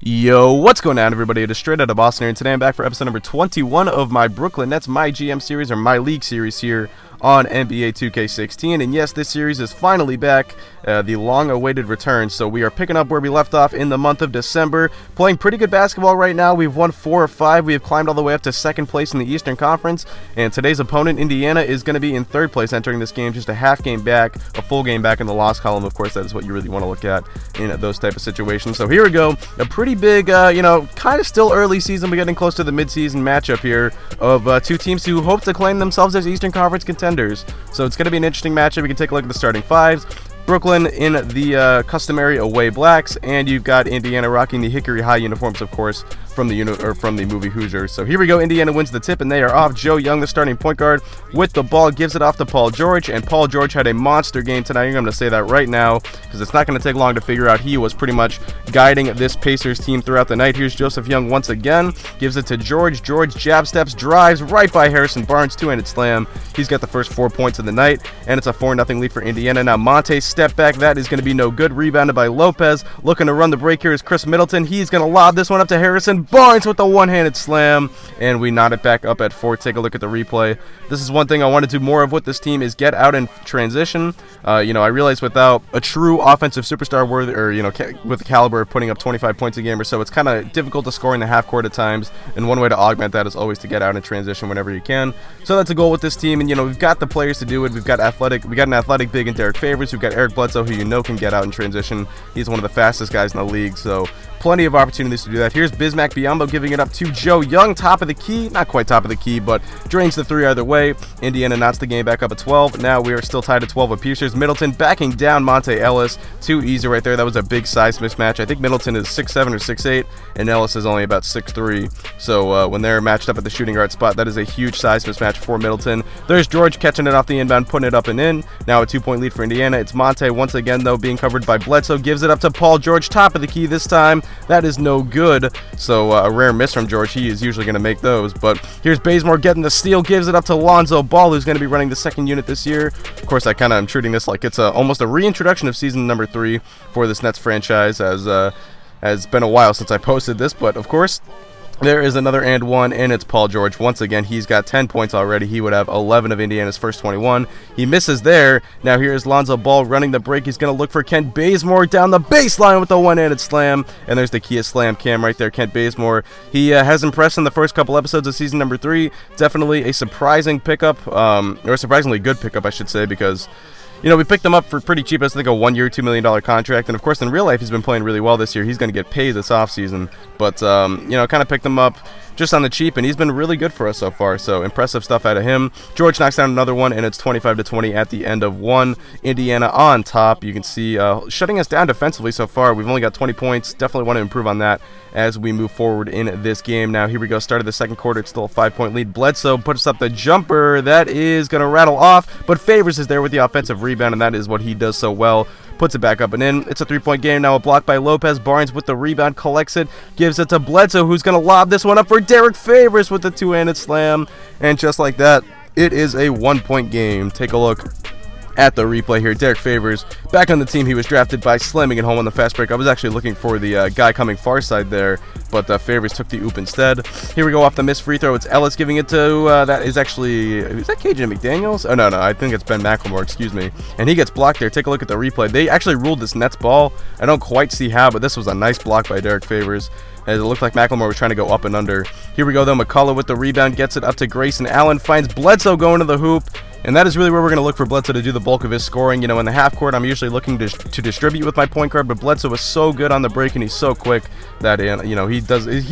Yo, what's going on, everybody? It is straight out of Boston here, and today I'm back for episode number 21 of my Brooklyn Nets My GM series, or My League series here on NBA 2K16. And yes, this series is finally back, the long-awaited return. So we are picking up where we left off in the month of December, playing pretty good basketball right now. We've won 4 or 5. We have climbed all the way up to second place in the Eastern Conference, and today's opponent, Indiana, is going to be in third place entering this game, just a half game back, a full game back in the loss column. Of course, that is what you really want to look at in those type of situations. So here we go, a pretty big, kind of still early season, but getting close to the mid-season matchup here of two teams who hope to claim themselves as Eastern Conference contenders. So it's going to be an interesting matchup. We can take a look at the starting fives. Brooklyn in the customary away blacks, and you've got Indiana rocking the Hickory high uniforms, of course, from the movie Hoosiers. So here we go. Indiana wins the tip, and they are off. Joe Young, the starting point guard, with the ball, gives it off to Paul George, and Paul George had a monster game tonight. I'm going to say that right now because it's not going to take long to figure out. He was pretty much guiding this Pacers team throughout the night. Here's Joseph Young once again, gives it to George. George jab steps, drives right by Harrison Barnes, two-handed slam. He's got the first 4 points of the night, and it's a 4-0 lead for Indiana. Now Monte step back, that is going to be no good. Rebounded by Lopez. Looking to run the break here is Chris Middleton. He's going to lob this one up to Harrison Barnes with the one-handed slam, and we knot it back up at 4. Take a look at the replay. This is one thing I want to do more of with this team is get out in transition. I realize without a true offensive superstar worthy, or with the caliber of putting up 25 points a game or so, it's kind of difficult to score in the half court at times, and one way to augment that is always to get out in transition whenever you can. So that's a goal with this team, and we've got the players to do it. We got an athletic big in Derek Favors. We've got Eric Bledsoe, who can get out in transition. He's one of the fastest guys in the league, so plenty of opportunities to do that. Here's Bismack Biyombo giving it up to Joe Young, top of the key, not quite top of the key, but drains the 3 either way. Indiana knots the game back up at 12. Now we are still tied at 12 apiece. Here's Middleton backing down Monte Ellis. Too easy right there. That was a big size mismatch. I think Middleton is 6'7" or 6'8", and Ellis is only about 6'3". So when they're matched up at the shooting guard spot, that is a huge size mismatch for Middleton. There's George catching it off the inbound, putting it up and in. Now a 2-point lead for Indiana. It's Monte once again, though, being covered by Bledsoe. Gives it up to Paul George, top of the key this time. That is no good. So a rare miss from George. He is usually going to make those. But here's Bazemore getting the steal. Gives it up to Lonzo Ball, who's going to be running the second unit this year. Of course, I kind of am treating this like it's almost a reintroduction of season number 3 for this Nets franchise, as has been a while since I posted this. But of course, there is another and one, and it's Paul George. Once again, he's got 10 points already. He would have 11 of Indiana's first 21. He misses there. Now here's Lonzo Ball running the break. He's going to look for Kent Bazemore down the baseline with the one-handed slam. And there's the Kia slam cam right there, Kent Bazemore. He has impressed in the first couple episodes of season number 3. Definitely a surprising pickup, or a surprisingly good pickup, I should say, because we picked him up for pretty cheap. I think a 1-year, $2 million contract. And, of course, in real life, he's been playing really well this year. He's going to get paid this offseason. But, kind of picked him up just on the cheap, and he's been really good for us so far. So, impressive stuff out of him. George knocks down another one, and it's 25-20 at the end of 1. Indiana on top. You can see shutting us down defensively so far. We've only got 20 points. Definitely want to improve on that as we move forward in this game. Now, here we go. Start of the second quarter. It's still a 5-point lead. Bledsoe puts up the jumper. That is going to rattle off, but Favors is there with the offensive rebound, and that is what he does so well. Puts it back up and in. It's a 3-point game now. A block by Lopez. Barnes with the rebound, collects it, gives it to Bledsoe, who's going to lob this one up for Derek Favors with the two-handed slam. And just like that, it is a 1-point game. Take a look at the replay here. Derek Favors back on the team. He was drafted by slamming it home on the fast break. I was actually looking for the guy coming far side there, but Favors took the oop instead. Here we go off the missed free throw. It's Ellis giving it to, that is that KJ McDaniels? Oh, no, I think it's Ben McLemore, excuse me. And he gets blocked there. Take a look at the replay. They actually ruled this Nets ball. I don't quite see how, but this was a nice block by Derek Favors, as it looked like McLemore was trying to go up and under. Here we go, though. McCullough with the rebound, gets it up to Grayson Allen, finds Bledsoe going to the hoop. And that is really where we're going to look for Bledsoe to do the bulk of his scoring. In the half court, I'm usually looking to distribute with my point guard, but Bledsoe is so good on the break and he's so quick that he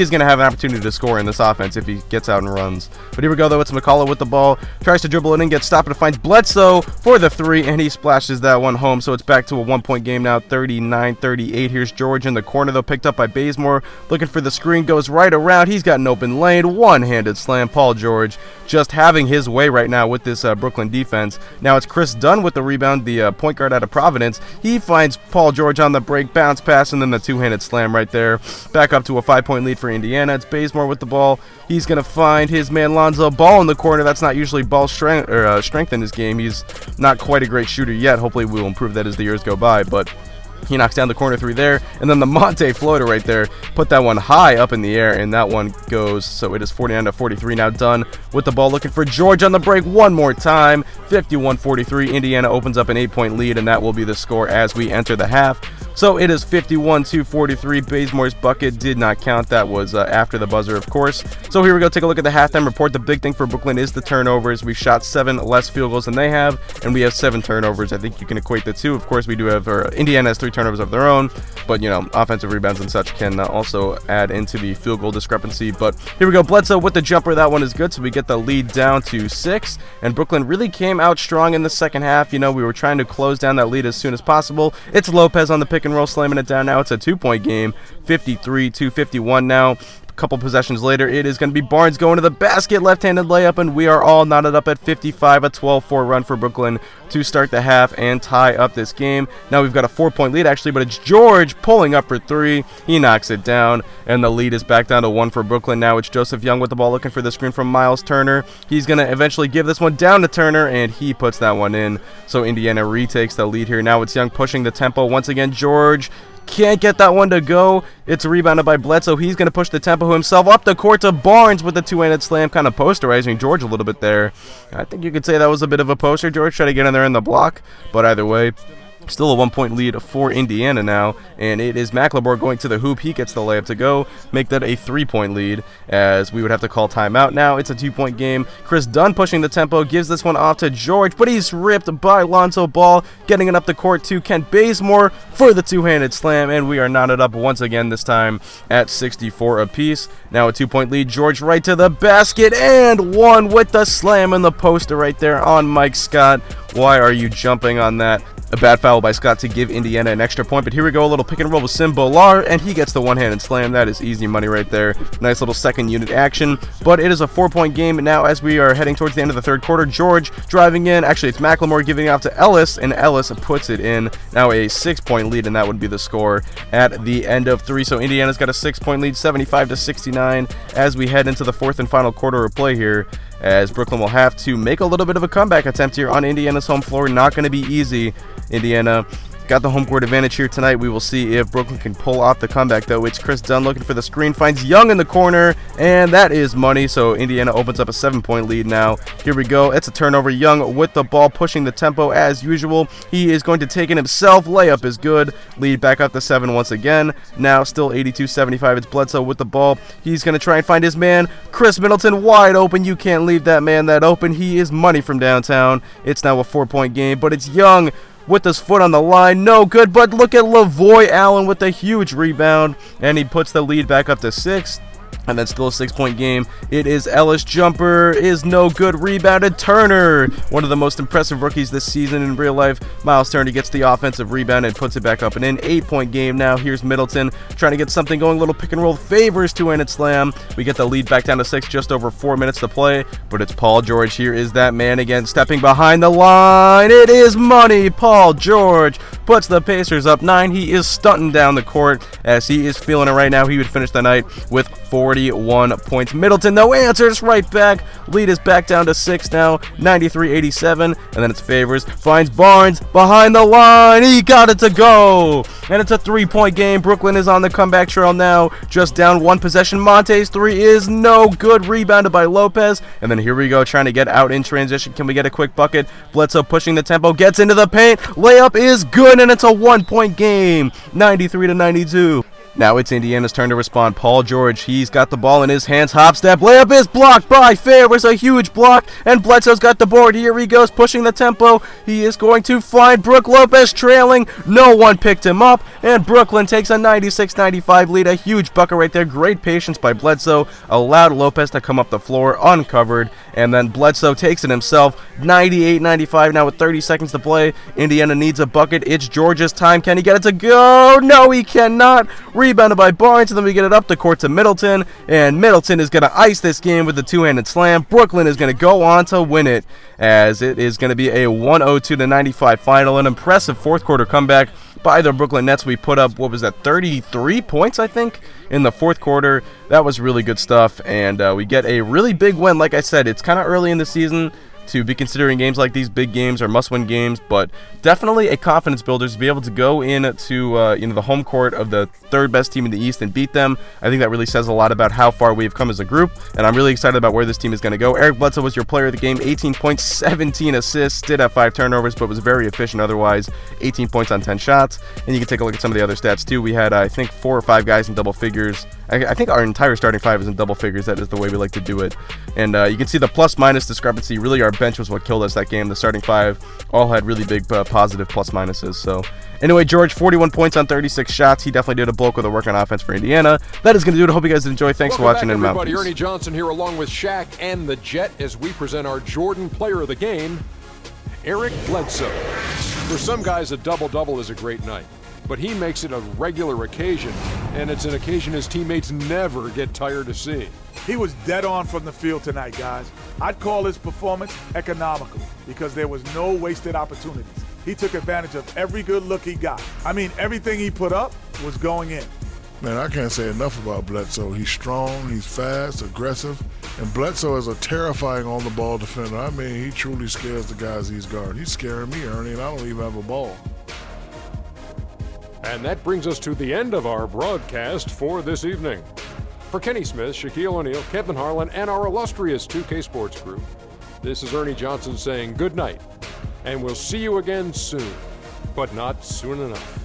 is going to have an opportunity to score in this offense if he gets out and runs. But here we go, though. It's McCullough with the ball, tries to dribble it in, gets stopped, and finds Bledsoe for the 3, and he splashes that one home. So it's back to a 1-point game now, 39-38. Here's George in the corner, though, picked up by Bazemore, looking for the screen, goes right around. He's got an open lane, one-handed slam. Paul George just having his way right now with this Brooklyn defense. Now it's Chris Dunn with the rebound, the point guard out of Providence. He finds Paul George on the break, bounce pass, and then the two-handed slam right there. Back up to a 5-point lead for Indiana. It's Bazemore with the ball. He's going to find his man Lonzo Ball in the corner. That's not usually ball strength in his game. He's not quite a great shooter yet. Hopefully we'll improve that as the years go by, but He knocks down the corner three there, and then the Monte floater right there, put that one high up in the air, and that one goes, so it is 49-43 now. Dunn with the ball looking for George on the break one more time. 51-43, Indiana opens up an 8-point lead, and that will be the score as we enter the half. So it is 51-43. Bazemore's bucket did not count. That was after the buzzer, of course. So here we go. Take a look at the halftime report. The big thing for Brooklyn is the turnovers. We shot 7 less field goals than they have, and we have 7 turnovers. I think you can equate the two. Of course, we do have Indiana has 3 turnovers of their own, but you know, offensive rebounds and such can also add into the field goal discrepancy. But here we go. Bledsoe with the jumper. That one is good. So we get the lead down to 6, and Brooklyn really came out strong in the second half. You know, we were trying to close down that lead as soon as possible. It's Lopez on the pick and roll, slamming it down. Now it's a 2-point game, 53-51 now. Couple possessions later, it is going to be Barnes going to the basket, left-handed layup, and we are all knotted up at 55. A 12-4 run for Brooklyn to start the half and tie up this game. Now we've got a 4-point lead actually, but it's George pulling up for 3. He knocks it down, and the lead is back down to 1 for Brooklyn. Now it's Joseph Young with the ball looking for the screen from Miles Turner. He's going to eventually give this one down to Turner, and he puts that one in. So Indiana retakes the lead here. Now it's Young pushing the tempo once again. George can't get that one to go. It's rebounded by Bledsoe. He's going to push the tempo himself up the court to Barnes with the two-handed slam, kind of posterizing George a little bit there. I think you could say that was a bit of a poster. George tried to get in there in the block, but either way, still a 1-point lead for Indiana now, and it is McLemore going to the hoop. He gets the layup to go, make that a 3-point lead, as we would have to call timeout. Now it's a 2-point game. Chris Dunn pushing the tempo, gives this one off to George, but he's ripped by Lonzo Ball, getting it up the court to Kent Bazemore for the two-handed slam, and we are knotted up once again, this time at 64 apiece. Now a 2-point lead. George right to the basket, and one with the slam in the poster right there on Mike Scott. Why are you jumping on that? A bad foul by Scott to give Indiana an extra point, but here we go, a little pick and roll with Sim Bolar, and he gets the one-handed slam. That is easy money right there. Nice little second unit action, but it is a 4-point game now as we are heading towards the end of the third quarter. George driving in. Actually, it's McLemore giving it off to Ellis, and Ellis puts it in. Now a 6-point lead, and that would be the score at the end of 3. So Indiana's got a 6-point lead, 75-69, as we head into the fourth and final quarter of play here, as Brooklyn will have to make a little bit of a comeback attempt here on Indiana's home floor. Not going to be easy. Indiana got the home court advantage here tonight. We will see if Brooklyn can pull off the comeback, though. It's Chris Dunn looking for the screen, finds Young in the corner, and that is money. So Indiana opens up a 7-point lead now. Here we go. It's a turnover. Young with the ball, pushing the tempo as usual. He is going to take it himself. Layup is good. Lead back up to 7 once again. Now still 82-75. It's Bledsoe with the ball. He's going to try and find his man. Chris Middleton wide open. You can't leave that man that open. He is money from downtown. It's now a 4-point game, but it's Young with his foot on the line, no good, but look at Lavoy Allen with a huge rebound, and he puts the lead back up to 6. And then still a 6-point game. It is Ellis jumper is no good, rebounded. Turner, one of the most impressive rookies this season in real life. Miles Turner gets the offensive rebound and puts it back up and in. 8-point game now. Here's Middleton trying to get something going. Little pick and roll, favors two-handed slam. We get the lead back down to 6, just over 4 minutes to play. But it's Paul George. Here is that man again, stepping behind the line. It is money. Paul George puts the Pacers up 9. He is stunting down the court as he is feeling it right now. He would finish the night with 41 points. Middleton, no answers, right back. Lead is back down to 6 now, 93-87. And then it's Favors, finds Barnes behind the line. He got it to go. And it's a 3-point game. Brooklyn is on the comeback trail now, just down 1 possession. Monte's 3 is no good, rebounded by Lopez. And then here we go, trying to get out in transition. Can we get a quick bucket? Bledsoe pushing the tempo, gets into the paint. Layup is good, and it's a 1-point game, 93-92. Now it's Indiana's turn to respond. Paul George, he's got the ball in his hands. Hop step, layup is blocked by Favors, a huge block, and Bledsoe's got the board. Here he goes, pushing the tempo. He is going to find Brook Lopez trailing. No one picked him up, and Brooklyn takes a 96-95 lead. A huge bucket right there. Great patience by Bledsoe. Allowed Lopez to come up the floor uncovered, and then Bledsoe takes it himself. 98-95 now with 30 seconds to play. Indiana needs a bucket. It's George's time. Can he get it to go? No, he cannot. Rebounded by Barnes, and then we get it up the court to Middleton, and Middleton is going to ice this game with the two-handed slam. Brooklyn is going to go on to win it, as it is going to be a 102-95 final. An impressive fourth quarter comeback by the Brooklyn Nets. We put up, 33 points, I think, in the fourth quarter. That was really good stuff, and we get a really big win. Like I said, it's kind of early in the season to be considering games like these big games or must-win games, but definitely a confidence builder to be able to go into the home court of the third best team in the East and beat them. I think that really says a lot about how far we've come as a group, and I'm really excited about where this team is going to go. Eric Bledsoe was your player of the game, 18 points, 17 assists, did have 5 turnovers, but was very efficient otherwise, 18 points on 10 shots. And you can take a look at some of the other stats too. We had, I think, 4 or 5 guys in double figures. I think our entire starting 5 is in double figures. That is the way we like to do it. And you can see the plus-minus discrepancy. Really, our bench was what killed us that game. The starting 5 all had really big positive plus-minuses. So anyway, George, 41 points on 36 shots. He definitely did a bulk of the work on offense for Indiana. That is going to do it. I hope you guys enjoy. Thanks for watching. Welcome back, everybody. Ernie Johnson here along with Shaq and the Jet as we present our Jordan player of the game, Eric Bledsoe. For some guys, a double-double is a great night, but he makes it a regular occasion, and it's an occasion his teammates never get tired of seeing. He was dead on from the field tonight, guys. I'd call his performance economical because there was no wasted opportunities. He took advantage of every good look he got. I mean, everything he put up was going in. Man, I can't say enough about Bledsoe. He's strong, he's fast, aggressive, and Bledsoe is a terrifying on-the-ball defender. I mean, he truly scares the guys he's guarding. He's scaring me, Ernie, and I don't even have a ball. And that brings us to the end of our broadcast for this evening. For Kenny Smith, Shaquille O'Neal, Kevin Harlan, and our illustrious 2K Sports Group, this is Ernie Johnson saying good night, and we'll see you again soon, but not soon enough.